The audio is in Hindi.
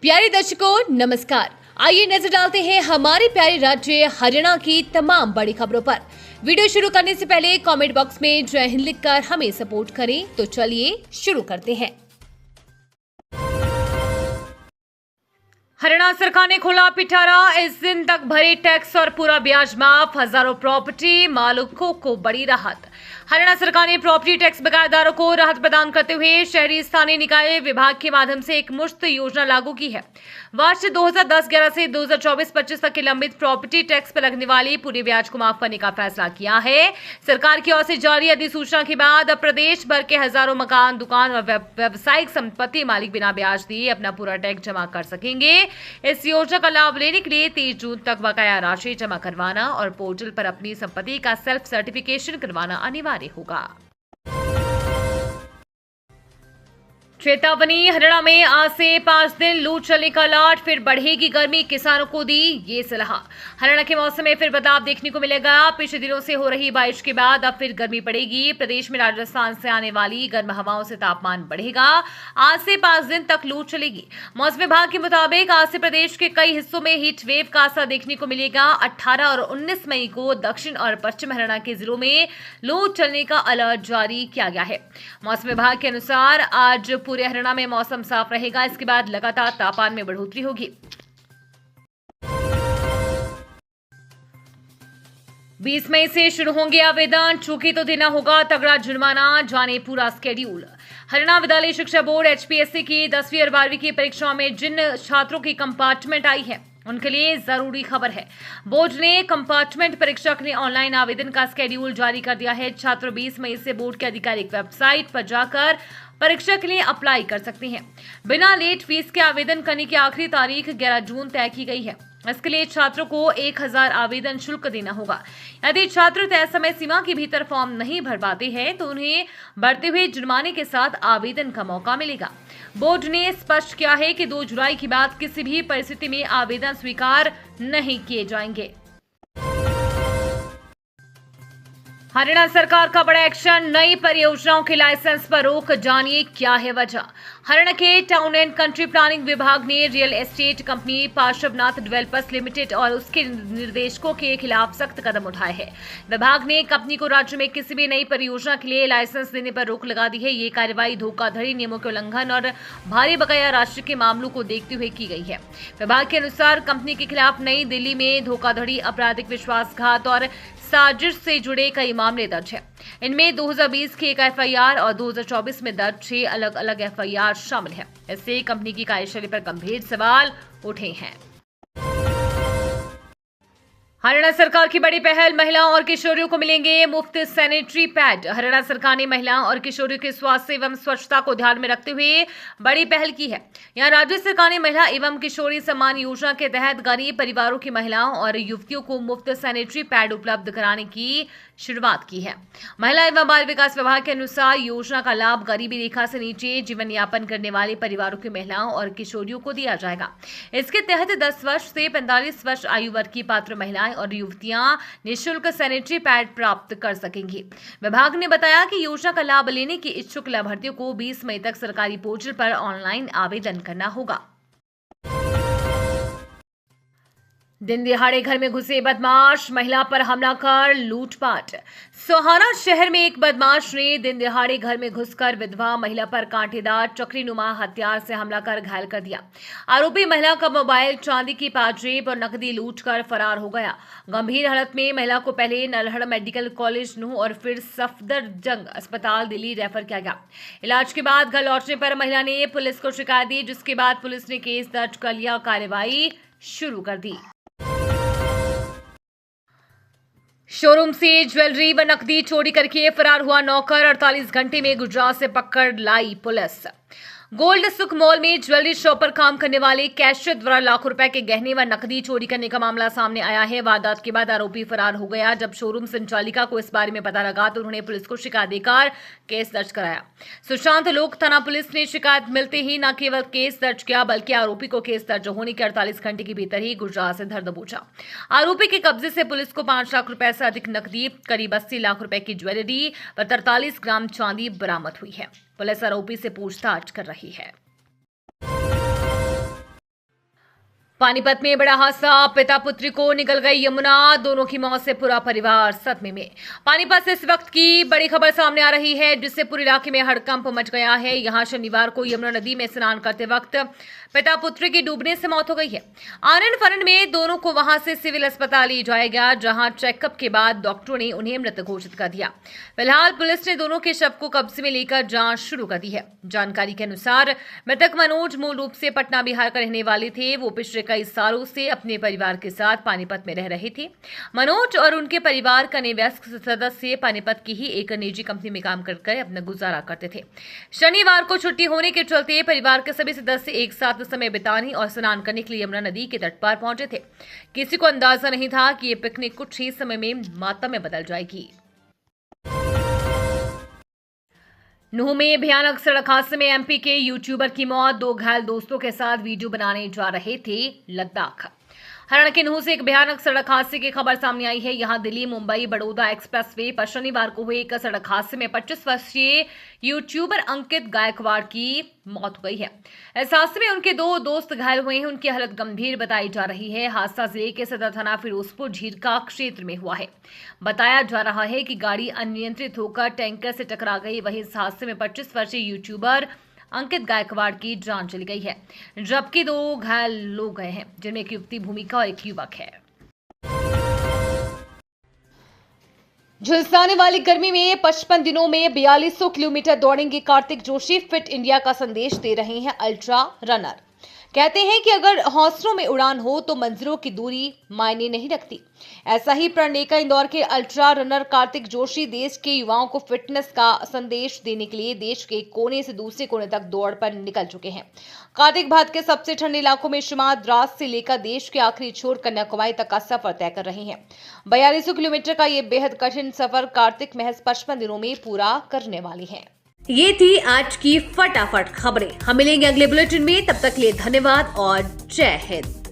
प्यारे दर्शकों नमस्कार। आइए नजर डालते हैं हमारे प्यारे राज्य हरियाणा की तमाम बड़ी खबरों पर। वीडियो शुरू करने से पहले कमेंट बॉक्स में जय हिंद लिखकर हमें सपोर्ट करें। तो चलिए शुरू करते हैं। हरियाणा सरकार ने खोला पिटारा, इस दिन तक भरे टैक्स और पूरा ब्याज माफ, हजारों प्रॉपर्टी मालिकों को बड़ी राहत। हरियाणा सरकार ने प्रॉपर्टी टैक्स बकायादारों को राहत प्रदान करते हुए शहरी स्थानीय निकाय विभाग के माध्यम से एक मुश्त योजना लागू की है। वर्ष 2010-11 से 2024-25 तक के लंबित प्रॉपर्टी टैक्स पर लगने वाली पूरे ब्याज को माफ करने का फैसला किया है। सरकार की ओर से जारी अधिसूचना के बाद अब प्रदेश भर के हजारों मकान, दुकान और व्यावसायिक संपत्ति मालिक बिना ब्याज दिए अपना पूरा टैक्स जमा कर सकेंगे। इस योजना का लाभ लेने के लिए 30 जून तक बकाया राशि जमा करवाना और पोर्टल पर अपनी संपत्ति का सेल्फ सर्टिफिकेशन करवाना अनिवार्य होगा। चेतावनी, हरियाणा में आज से 5 दिन लू चलने का अलर्ट, फिर बढ़ेगी गर्मी, किसानों को दी ये सलाह। हरियाणा के मौसम में फिर बदलाव देखने को मिलेगा। पिछले दिनों से हो रही बारिश के बाद अब फिर गर्मी पड़ेगी। प्रदेश में राजस्थान से आने वाली गर्म हवाओं से तापमान बढ़ेगा। आज से 5 दिन तक लू चलेगी। मौसम विभाग के मुताबिक आज से प्रदेश के कई हिस्सों में हीट वेव का असर देखने को मिलेगा। 18 और 19 मई को दक्षिण और पश्चिम हरियाणा के जिलों में लू चलने का अलर्ट जारी किया गया है। मौसम विभाग के अनुसार आज पूरे हरियाणा में मौसम साफ रहेगा। इसके बाद लगातार तापमान में बढ़ोतरी होगी। 20 मई से शुरू होंगे आवेदन, चूकी तो देना होगा तगड़ा जुर्माना, जाने पूरा स्केड्यूल। हरियाणा विद्यालय शिक्षा बोर्ड एचपीएससी की 10वीं और 12वीं की परीक्षाओं में जिन छात्रों की कंपार्टमेंट आई है उनके लिए जरूरी खबर है। बोर्ड ने कंपार्टमेंट परीक्षा के लिए ऑनलाइन आवेदन का स्केड्यूल जारी कर दिया है। छात्र 20 मई से बोर्ड की आधिकारिक वेबसाइट पर जाकर परीक्षा के लिए अप्लाई कर सकते हैं। बिना लेट फीस के आवेदन करने की आखिरी तारीख 11 जून तय की गई है। इसके लिए छात्रों को 1000 आवेदन शुल्क देना होगा। यदि छात्र तय समय सीमा के भीतर फॉर्म नहीं भर पाते हैं तो उन्हें बढ़ते हुए जुर्माने के साथ आवेदन का मौका मिलेगा। बोर्ड ने स्पष्ट किया है कि 2 जुलाई के बाद किसी भी परिस्थिति में आवेदन स्वीकार नहीं किए जाएंगे। हरियाणा सरकार का बड़ा एक्शन, नई परियोजनाओं के लाइसेंस पर रोक, जानिए क्या है वजह। हरियाणा के टाउन एंड कंट्री प्लानिंग विभाग ने real estate company Parshvanath developers limited और उसके निर्देशकों के खिलाफ सख्त कदम उठाए हैं। विभाग ने कंपनी को राज्य में किसी भी नई परियोजना के लिए लाइसेंस देने पर रोक लगा दी है। ये कार्रवाई धोखाधड़ी, नियमों के उल्लंघन और भारी बकाया राशि के मामलों को देखते हुए की गई है। विभाग के अनुसार कंपनी के खिलाफ नई दिल्ली में धोखाधड़ी, आपराधिक विश्वासघात और साजिश से जुड़े कई मामले दर्ज हैं। इनमें 2020 की एक एफआईआर और 2024 में दर्ज 6 अलग अलग एफआईआर शामिल है। इससे कंपनी की कार्यशैली पर गंभीर सवाल उठे हैं। हरियाणा सरकार की बड़ी पहल, महिलाओं और किशोरियों को मिलेंगे मुफ्त सैनिटरी पैड। हरियाणा सरकार ने महिलाओं और किशोरियों के स्वास्थ्य एवं स्वच्छता को ध्यान में रखते हुए बड़ी पहल की है। यहाँ राज्य सरकार ने महिला एवं किशोरी सम्मान योजना के तहत गरीब परिवारों की महिलाओं और युवतियों को मुफ्त सैनिटरी पैड उपलब्ध कराने की शुरुआत की है। महिला एवं बाल विकास विभाग के अनुसार योजना का लाभ गरीबी रेखा से नीचे जीवन यापन करने वाले परिवारों की महिलाओं और किशोरियों को दिया जाएगा। इसके तहत 10 वर्ष से 45 वर्ष आयु वर्ग की पात्र महिलाएं और युवतियां निःशुल्क सैनिटरी पैड प्राप्त कर सकेंगी। विभाग ने बताया कि योजना का लाभ लेने के इच्छुक लाभार्थियों को 20 मई तक सरकारी पोर्टल पर ऑनलाइन आवेदन करना होगा। दिन दिहाड़े घर में घुसे बदमाश, महिला पर हमला कर लूटपाट। सोहाना शहर में एक बदमाश ने दिन दिहाड़े घर में घुसकर विधवा महिला पर कांटेदार चक्रीनुमा हथियार से हमला कर घायल कर दिया। आरोपी महिला का मोबाइल, चांदी की पाजेब और नकदी लूटकर फरार हो गया। गंभीर हालत में महिला को पहले नल्हड़ मेडिकल कॉलेज नूह और फिर सफदरजंग अस्पताल दिल्ली रेफर किया गया। इलाज के बाद घर लौटने पर महिला ने पुलिस को शिकायत दी, जिसके बाद पुलिस ने केस दर्ज कर लिया, कार्रवाई शुरू कर दी। शोरूम से ज्वेलरी व नकदी चोरी करके फरार हुआ नौकर, 48 घंटे में गुजरात से पकड़ लाई पुलिस। गोल्ड सुख मॉल में ज्वेलरी शॉप पर काम करने वाले कैशियर द्वारा लाखों रुपए के गहने व नकदी चोरी करने का मामला सामने आया है। वारदात के बाद आरोपी फरार हो गया। जब शोरूम संचालिका को इस बारे में पता लगा तो उन्होंने पुलिस को शिकायत देकर केस दर्ज कराया। सुशांत लोक थाना पुलिस ने शिकायत मिलते ही न केवल केस दर्ज किया बल्कि आरोपी को केस दर्ज होने के 48 घंटे के भीतर ही गुजरात से धर दबोचा। आरोपी के कब्जे से पुलिस को 5 लाख रुपए से अधिक नकदी, करीब 80 लाख रुपए की ज्वेलरी व 43 ग्राम चांदी बरामद हुई है। पुलिस आरोपी से पूछताछ कर रही है। पानीपत में बड़ा हादसा, पिता पुत्री को निकल गई यमुना, दोनों की मौत से पूरा परिवार सदमे में। पानीपत से इस वक्त की बड़ी खबर सामने आ रही है, जिससे पूरे इलाके में हड़कंप मच गया है। यहां शनिवार को यमुना नदी में स्नान करते वक्त पिता पुत्री की डूबने से मौत हो गई है। आनंद फानंद में दोनों को वहां से सिविल अस्पताल ले जाया गया, जहां चेकअप के बाद डॉक्टरों ने उन्हें मृत घोषित कर दिया। फिलहाल पुलिस ने दोनों के शव को कब्जे में लेकर जांच शुरू कर दी है। जानकारी के अनुसार मृतक मनोज मूल रूप से पटना बिहार का रहने वाले थे। वो पिछले कई सालों से अपने परिवार के साथ पानीपत में रह रहे थे। मनोज और उनके परिवार का वयस्क सदस्य पानीपत की ही एक निजी कंपनी में काम कर अपना गुजारा करते थे। शनिवार को छुट्टी होने के चलते परिवार के सभी सदस्य एक साथ समय बिताने और स्नान करने के लिए यमुना नदी के तट पर पहुंचे थे। किसी को अंदाजा नहीं था कि ये पिकनिक कुछ ही समय में मातम में बदल जाएगी। नूह में भयानक सड़क हादसे में एमपी के यूट्यूबर की मौत, 2 घायल दोस्तों के साथ वीडियो बनाने जा रहे थे लद्दाख। हरियाणा के नूह से एक भयानक सड़क हादसे की खबर सामने आई है। यहां दिल्ली मुंबई बड़ौदा एक्सप्रेसवे पर शनिवार को हुए एक सड़क हादसे में 25 वर्षीय यूट्यूबर अंकित गायकवाड़ की मौत हो गई है। इस हादसे में उनके 2 दोस्त घायल हुए हैं। उनकी हालत गंभीर बताई जा रही है। हादसा जिले के सदर थाना फिरोजपुर झीरका क्षेत्र में हुआ है। बताया जा रहा है कि गाड़ी अनियंत्रित होकर टैंकर से टकरा गई। वहीं इस हादसे में 25 वर्षीय यूट्यूबर अंकित गायकवाड़ की जान चली गई है, जबकि 2 घायल लोग गए हैं, जिनमें एक युवती भूमिका और एक युवक है। झुलसाने वाली गर्मी में 55 दिनों में 4200 किलोमीटर दौड़ेंगे कार्तिक जोशी। फिट इंडिया का संदेश दे रहे हैं अल्ट्रा रनर। कहते हैं कि अगर हौसलों में उड़ान हो तो मंजिलों की दूरी मायने नहीं रखती। ऐसा ही प्रण लेकर इंदौर के अल्ट्रा रनर कार्तिक जोशी देश के युवाओं को फिटनेस का संदेश देने के लिए देश के कोने से दूसरे कोने तक दौड़ पर निकल चुके हैं। कार्तिक भारत के सबसे ठंडे इलाकों में शुमार द्रास से लेकर देश के आखिरी छोर कन्याकुमारी तक का सफर तय कर रहे हैं। 4200 किलोमीटर का ये बेहद कठिन सफर कार्तिक महज 55 दिनों में पूरा करने वाली है। ये थी आज की फटाफट खबरें। हम मिलेंगे अगले बुलेटिन में, तब तक के लिए धन्यवाद और जय हिंद।